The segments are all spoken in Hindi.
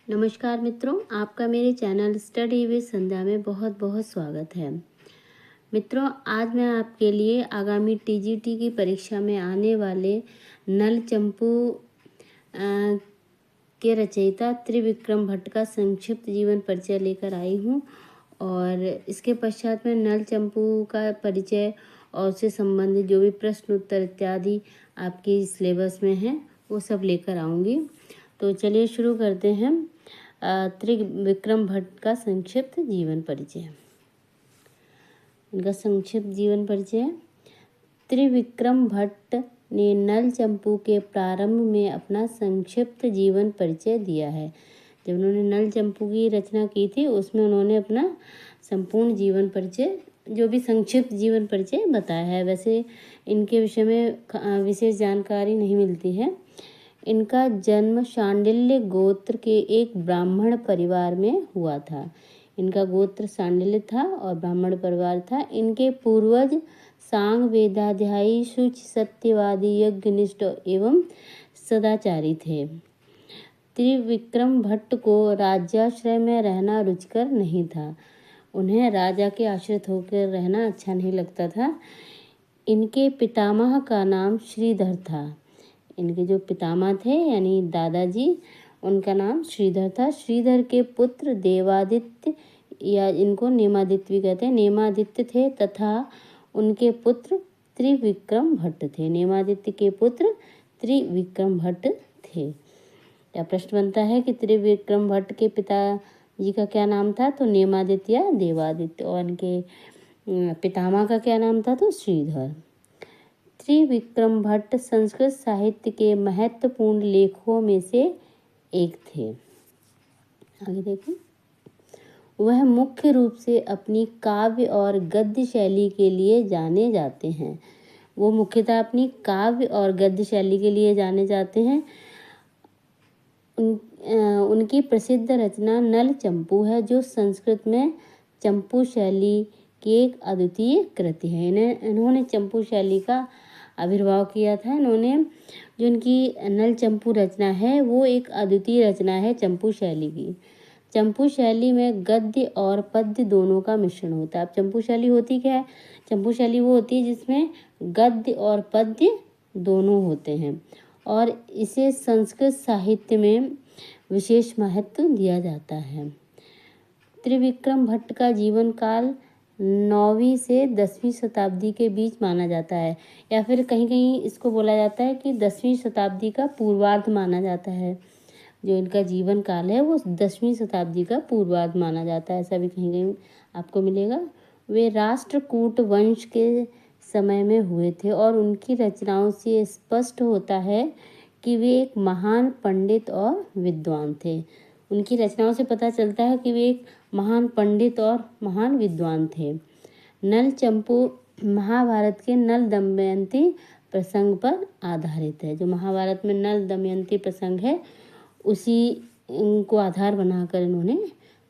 नमस्कार मित्रों, आपका मेरे चैनल स्टडी विद संध्या में बहुत बहुत स्वागत है। मित्रों, आज मैं आपके लिए आगामी टीजीटी की परीक्षा में आने वाले नल चंपू के रचयिता त्रिविक्रम भट्ट का संक्षिप्त जीवन परिचय लेकर आई हूँ और इसके पश्चात मैं नल चंपू का परिचय और उससे संबंधित जो भी प्रश्न उत्तर इत्यादि आपकी सिलेबस में हैं वो सब लेकर आऊँगी। तो चलिए शुरू करते हैं। त्रिविक्रम भट्ट का संक्षिप्त जीवन परिचय। इनका संक्षिप्त जीवन परिचय। त्रिविक्रम भट्ट ने नल चंपू के प्रारंभ में अपना संक्षिप्त जीवन परिचय दिया है। जब उन्होंने नल चंपू की रचना की थी उसमें उन्होंने अपना संपूर्ण जीवन परिचय, जो भी संक्षिप्त जीवन परिचय बताया है। वैसे इनके विषय में विशेष जानकारी नहीं मिलती है। इनका जन्म शांडिल्य गोत्र के एक ब्राह्मण परिवार में हुआ था। इनका गोत्र शांडिल्य था और ब्राह्मण परिवार था। इनके पूर्वज सांग वेदाध्यायी, शुच, सत्यवादी, यज्ञनिष्ठ एवं सदाचारी थे। त्रिविक्रम भट्ट को राज्याश्रय में रहना रुचिकर नहीं था। उन्हें राजा के आश्रित होकर रहना अच्छा नहीं लगता था। इनके पितामह का नाम श्रीधर था। इनके जो पितामह थे यानी दादाजी, उनका नाम श्रीधर था। श्रीधर के पुत्र देवादित्य या इनको नेमादित्य भी कहते हैं, नेमादित्य थे तथा उनके पुत्र त्रिविक्रम भट्ट थे। नेमादित्य के पुत्र त्रिविक्रम भट्ट थे। या प्रश्न बनता है कि त्रिविक्रम भट्ट के पिताजी का क्या नाम था, तो नेमादित्य या देवादित्य, और इनके पितामह का क्या नाम था, तो श्रीधर। त्रिविक्रम भट्ट संस्कृत साहित्य के महत्वपूर्ण लेखकों में से एक थे। आगे देखें। वह मुख्य रूप से अपनी काव्य और गद्य शैली के लिए जाने जाते हैं। वो मुख्यतः अपनी काव्य और गद्य शैली के लिए जाने जाते हैं। उनकी प्रसिद्ध रचना नल चंपू है, जो संस्कृत में चंपू शैली की एक अद्वितीय कृति है। इन्होंने चंपू शैली का आविर्भाव किया था। इन्होंने जो इनकी नल चंपू रचना है वो एक अद्वितीय रचना है चंपू शैली की। चंपू शैली में गद्य और पद्य दोनों का मिश्रण होता है। अब चंपू शैली होती क्या है? चंपू शैली वो होती है जिसमें गद्य और पद्य दोनों होते हैं और इसे संस्कृत साहित्य में विशेष महत्व दिया जाता है। त्रिविक्रम भट्ट का जीवन काल 9वीं से 10वीं शताब्दी के बीच माना जाता है, या फिर कहीं कहीं इसको बोला जाता है कि 10वीं शताब्दी का पूर्वार्ध माना जाता है। जो इनका जीवन काल है वो 10वीं शताब्दी का पूर्वार्ध माना जाता है, ऐसा भी कहीं कहीं आपको मिलेगा। वे राष्ट्रकूट वंश के समय में हुए थे और उनकी रचनाओं से स्पष्ट होता है कि वे एक महान पंडित और विद्वान थे। उनकी रचनाओं से पता चलता है कि वे एक महान पंडित और महान विद्वान थे। नल चंपू महाभारत के नल दमयंती प्रसंग पर आधारित है। जो महाभारत में नल दमयंती प्रसंग है उसी को आधार बनाकर इन्होंने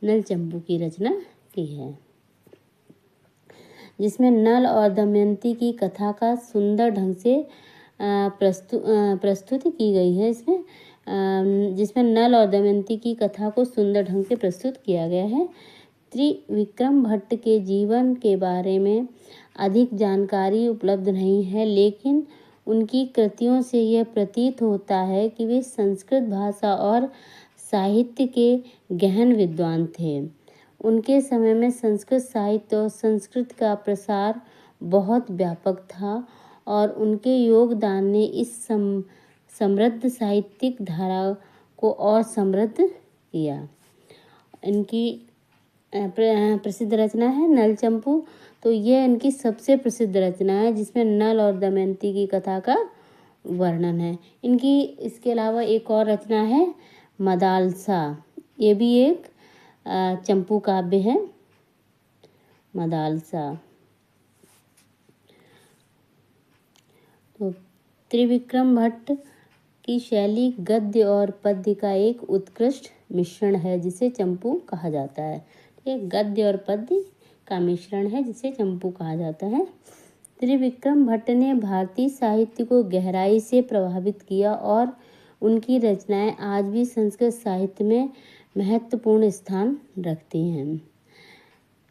नल चंपू की रचना की है, जिसमें नल और दमयंती की कथा का सुंदर ढंग से प्रस्तुति की गई है। जिसमें नल और दमयंती की कथा को सुंदर ढंग से प्रस्तुत किया गया है। त्रिविक्रम भट्ट के जीवन के बारे में अधिक जानकारी उपलब्ध नहीं है, लेकिन उनकी कृतियों से यह प्रतीत होता है कि वे संस्कृत भाषा और साहित्य के गहन विद्वान थे। उनके समय में संस्कृत साहित्य और संस्कृत का प्रसार बहुत व्यापक था और उनके योगदान ने इस समृद्ध साहित्यिक धारा को और समृद्ध किया। इनकी प्रसिद्ध रचना है नल चंपू। तो यह इनकी सबसे प्रसिद्ध रचना है जिसमें नल और दमयंती की कथा का वर्णन है। इनकी इसके अलावा एक और रचना है मदालसा। ये भी एक चंपू काव्य है, मदालसा। तो त्रिविक्रम भट्ट की शैली गद्य और पद्य का एक उत्कृष्ट मिश्रण है जिसे चंपू कहा जाता है। ये गद्य और पद्य का मिश्रण है जिसे चंपू कहा जाता है। त्रिविक्रम भट्ट ने भारतीय साहित्य को गहराई से प्रभावित किया और उनकी रचनाएं आज भी संस्कृत साहित्य में महत्वपूर्ण स्थान रखती हैं।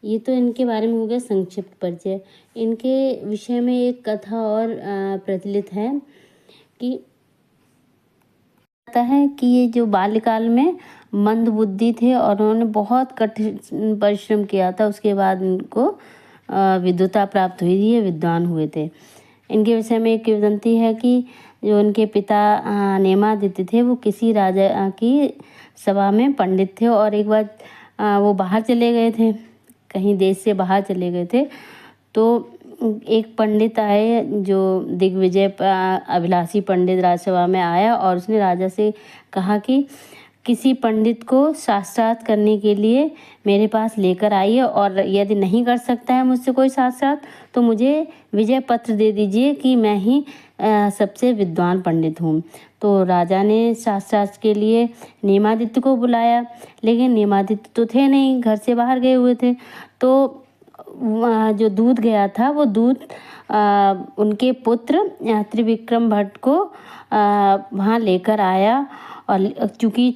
ये तो इनके बारे में हो गया संक्षिप्त परिचय। इनके विषय में एक कथा और प्रचलित है कि कि ये जो बाल्यकाल में मंद बुद्धि थे और उन्होंने बहुत कठिन परिश्रम किया था, उसके बाद उनको विद्वता प्राप्त हुई थी, ये विद्वान हुए थे। इनके विषय में एक किंवदंती है कि जो उनके पिता नेमादित्य थे, वो किसी राजा की सभा में पंडित थे और एक बार वो बाहर चले गए थे, कहीं देश से बाहर चले गए थे। तो एक पंडित आए जो दिग्विजय अभिलाषी पंडित राजसभा में आया और उसने राजा से कहा कि किसी पंडित को शास्त्रार्थ करने के लिए मेरे पास लेकर आइए और यदि नहीं कर सकता है मुझसे कोई शास्त्रार्थ तो मुझे विजय पत्र दे दीजिए कि मैं ही सबसे विद्वान पंडित हूँ। तो राजा ने शास्त्रार्थ के लिए नेमादित्य को बुलाया, लेकिन नेमादित्य तो थे नहीं, घर से बाहर गए हुए थे। तो जो दूत गया था वो दूत उनके पुत्र त्रिविक्रम भट्ट को वहाँ लेकर आया। और चूँकि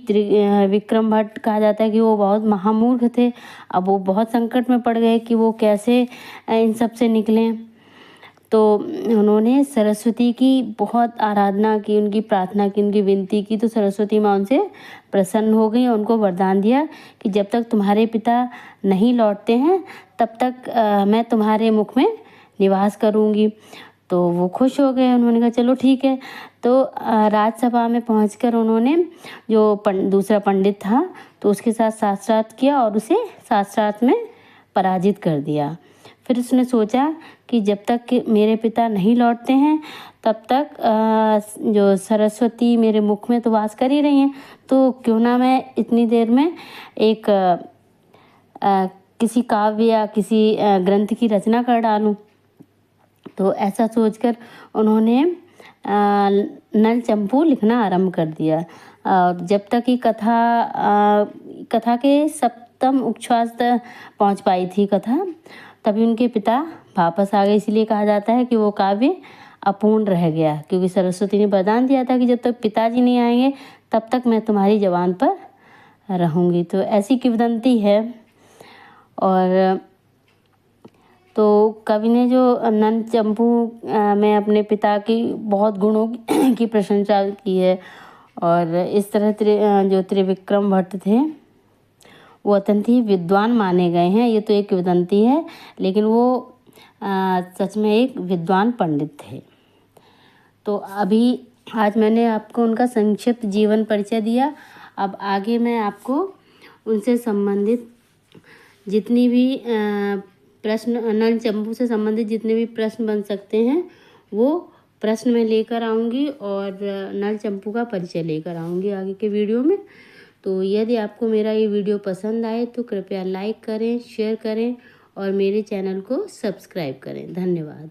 विक्रम भट्ट कहा जाता है कि वो बहुत महामूर्ख थे, अब वो बहुत संकट में पड़ गए कि वो कैसे इन सब से निकलें। तो उन्होंने सरस्वती की बहुत आराधना की, उनकी प्रार्थना की, उनकी विनती की, तो सरस्वती माँ उनसे प्रसन्न हो गई और उनको वरदान दिया कि जब तक तुम्हारे पिता नहीं लौटते हैं तब तक मैं तुम्हारे मुख में निवास करूँगी। तो वो खुश हो गए, उन्होंने कहा चलो ठीक है। तो राजसभा में पहुंचकर उन्होंने जो दूसरा पंडित था तो उसके साथ शास्त्रार्थ किया और उसे शास्त्रार्थ में पराजित कर दिया। फिर उसने सोचा कि जब तक कि मेरे पिता नहीं लौटते हैं तब तक जो सरस्वती मेरे मुख में तो वास कर ही रही हैं, तो क्यों ना मैं इतनी देर में एक किसी काव्य या किसी ग्रंथ की रचना कर डालूं। तो ऐसा सोचकर उन्होंने नल चंपू लिखना आरंभ कर दिया। और जब तक कि कथा के सप्तम उच्छ्वास तक पहुँच पाई थी कथा, तभी उनके पिता वापस आ गए। इसलिए कहा जाता है कि वो काव्य अपूर्ण रह गया, क्योंकि सरस्वती ने वरदान दिया था कि जब तक पिताजी नहीं आएंगे तब तक मैं तुम्हारी जबान पर रहूँगी। तो ऐसी किंवदंती है। और तो कवि ने जो नल चंपू में अपने पिता की बहुत गुणों की प्रशंसा की है। और इस तरह जो त्रिविक्रम भट्ट थे वो अत्यंत ही विद्वान माने गए हैं। ये तो एक किंवदंती है, लेकिन वो सच में एक विद्वान पंडित थे। तो अभी आज मैंने आपको उनका संक्षिप्त जीवन परिचय दिया। अब आगे मैं आपको उनसे संबंधित जितनी भी प्रश्न, नल चंपू से संबंधित जितने भी प्रश्न बन सकते हैं वो प्रश्न मैं लेकर आऊँगी और नल चंपू का परिचय लेकर आऊँगी आगे के वीडियो में। तो यदि आपको मेरा ये वीडियो पसंद आए तो कृपया लाइक करें, शेयर करें और मेरे चैनल को सब्सक्राइब करें। धन्यवाद।